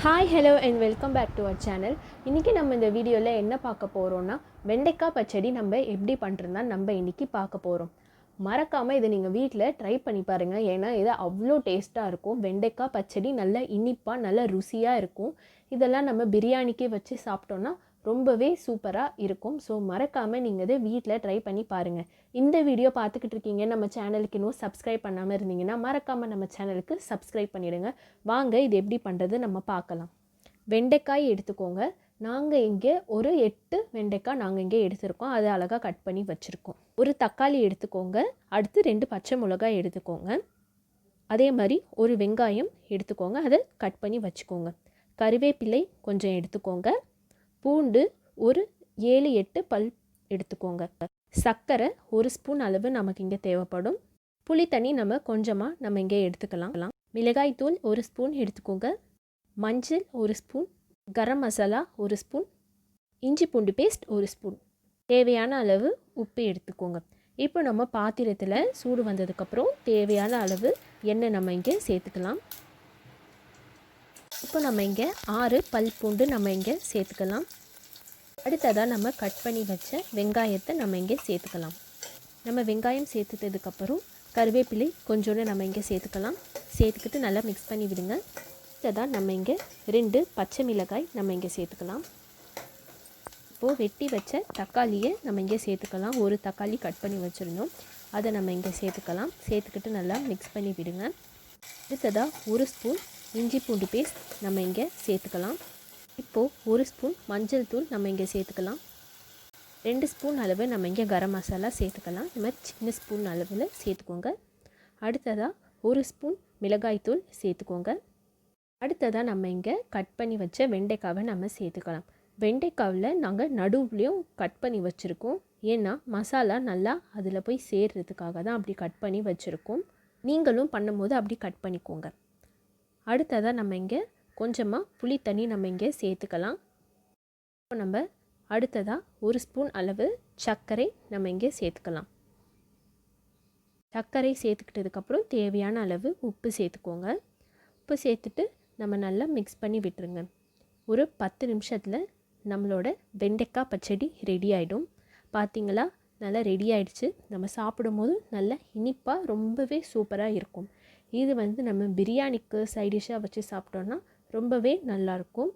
Hi hello and welcome back to our channel. இன்றைக்கி நம்ம இந்த வீடியோவில் என்ன பார்க்க போகிறோன்னா, வெண்டைக்காய் பச்சடி நம்ம எப்படி பண்ணுறதுனா நம்ம இன்றைக்கி பார்க்க போகிறோம். மறக்காமல் இதை நீங்கள் வீட்டில் ட்ரை பண்ணி பாருங்கள். ஏன்னா இது அவ்வளோ டேஸ்ட்டாக இருக்கும். வெண்டைக்காய் பச்சடி நல்ல இனிப்பாக நல்ல ருசியாக இருக்கும். இதெல்லாம் நம்ம பிரியாணிக்கே வச்சு சாப்பிட்டோன்னா ரொம்பவே சூப்பராக இருக்கும். ஸோ மறக்காமல் நீங்கள் இதை வீட்டில் ட்ரை பண்ணி பாருங்கள். இந்த வீடியோ பார்த்துக்கிட்டு இருக்கீங்க, நம்ம சேனலுக்கு இன்னும் சப்ஸ்கிரைப் பண்ணாமல் இருந்தீங்கன்னா மறக்காமல் நம்ம சேனலுக்கு சப்ஸ்கிரைப் பண்ணிவிடுங்க. வாங்க இது எப்படி பண்ணுறது நம்ம பார்க்கலாம். வெண்டைக்காய் எடுத்துக்கோங்க. நாங்கள் இங்கே ஒரு 8 வெண்டைக்காய் நாங்கள் இங்கே எடுத்துருக்கோம். அதை அழகாக கட் பண்ணி வச்சுருக்கோம். ஒரு தக்காளி எடுத்துக்கோங்க. அடுத்து 2 பச்சை மிளகாய் எடுத்துக்கோங்க. அதே மாதிரி ஒரு வெங்காயம் எடுத்துக்கோங்க, அதை கட் பண்ணி வச்சுக்கோங்க. கறிவேப்பிலை கொஞ்சம் எடுத்துக்கோங்க. பூண்டு ஒரு 7-8 பல் எடுத்துக்கோங்க. சர்க்கரை 1 ஸ்பூன் அளவு நமக்கு இங்கே தேவைப்படும். புளி தண்ணி நம்ம இங்கே எடுத்துக்கலாம். மிளகாய் தூள் 1 ஸ்பூன் எடுத்துக்கோங்க. மஞ்சள் 1 ஸ்பூன், கரம் மசாலா 1 ஸ்பூன், இஞ்சி பூண்டு பேஸ்ட் 1 ஸ்பூன், தேவையான அளவு உப்பு எடுத்துக்கோங்க. இப்போ நம்ம பாத்திரத்தில் சூடு வந்ததுக்கப்புறம் தேவையான அளவு எண்ணெய் நம்ம இங்கே சேர்த்துக்கலாம். இப்போ நம்ம இங்கே 6 பல் பூண்டு நம்ம இங்கே சேர்த்துக்கலாம். அடுத்ததாக நம்ம கட் பண்ணி வச்ச வெங்காயத்தை நம்ம இங்கே சேர்த்துக்கலாம். நம்ம வெங்காயம் சேர்த்துட்டதுக்கப்புறம் கருவேப்பிலை கொஞ்சோண்டு நம்ம இங்கே சேர்த்துக்கலாம். சேர்த்துக்கிட்டு நல்லா மிக்ஸ் பண்ணி விடுங்க. அடுத்ததாக நம்ம இங்கே 2 பச்சை மிளகாய் நம்ம இங்கே சேர்த்துக்கலாம். இப்போது வெட்டி வச்ச தக்காளியை நம்ம இங்கே சேர்த்துக்கலாம். ஒரு தக்காளி கட் பண்ணி வச்சுருந்தோம், அதை நம்ம இங்கே சேர்த்துக்கலாம். சேர்த்துக்கிட்டு நல்லா மிக்ஸ் பண்ணி விடுங்க. அடுத்ததாக 1 ஸ்பூன் இஞ்சி பூண்டு பேஸ்ட் நம்ம இங்கே சேர்த்துக்கலாம். இப்போது 1 ஸ்பூன் மஞ்சள் தூள் நம்ம இங்கே சேர்த்துக்கலாம். 2 ஸ்பூன் அளவு நம்ம இங்கே கரம் மசாலா சேர்த்துக்கலாம். இந்த மாதிரி சின்ன ஸ்பூன் அளவில் சேர்த்துக்கோங்க. அடுத்ததாக 1 ஸ்பூன் மிளகாய் தூள் சேர்த்துக்கோங்க. அடுத்ததாக நம்ம இங்கே கட் பண்ணி வச்ச வெண்டைக்காவை நம்ம சேர்த்துக்கலாம். வெண்டைக்காவில் நாங்கள் நடுவுலையும் கட் பண்ணி வச்சுருக்கோம். ஏன்னா மசாலா நல்லா அதில் போய் சேர்றதுக்காக தான் அப்படி கட் பண்ணி வச்சுருக்கோம். நீங்களும் பண்ணும்போது அப்படி கட் பண்ணிக்கோங்க. அடுத்ததாக நம்ம இங்கே கொஞ்சமாக புளி தண்ணி நம்ம இங்கே சேர்த்துக்கலாம். இப்போ நம்ம அடுத்ததாக 1 ஸ்பூன் அளவு சர்க்கரை நம்ம இங்கே சேர்த்துக்கலாம். சர்க்கரை சேர்த்துக்கிட்டதுக்கப்புறம் தேவையான அளவு உப்பு சேர்த்துக்கோங்க. உப்பு சேர்த்துட்டு நம்ம நல்லா மிக்ஸ் பண்ணி விட்டுருங்க. ஒரு 10 நிமிஷத்தில் நம்மளோட வெண்டைக்காய் பச்சடி ரெடி ஆகிடும். பார்த்திங்களா, நல்லா ரெடி ஆகிடுச்சு. நம்ம சாப்பிடும் போது நல்லா இனிப்பாக ரொம்பவே சூப்பராக இருக்கும். இது நம்ம பிரியாணிக்கு சைடிஷ்ஷாக வச்சு சாப்பிட்டோன்னா ரொம்பவே நல்லாயிருக்கும்.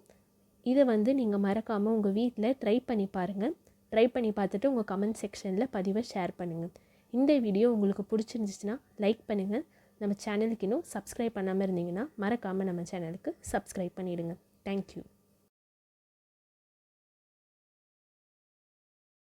இதை நீங்கள் மறக்காமல் உங்கள் வீட்டில் ட்ரை பண்ணி பாருங்கள். ட்ரை பண்ணி பார்த்துட்டு உங்கள் கமெண்ட் செக்ஷனில் பதிவை ஷேர் பண்ணுங்கள். இந்த வீடியோ உங்களுக்கு பிடிச்சிருந்துச்சுன்னா லைக் பண்ணுங்கள். நம்ம சேனலுக்கு இன்னும் சப்ஸ்கிரைப் பண்ணாமல் இருந்தீங்கன்னா மறக்காமல் நம்ம சேனலுக்கு சப்ஸ்கிரைப் பண்ணிவிடுங்க. தேங்க்யூ.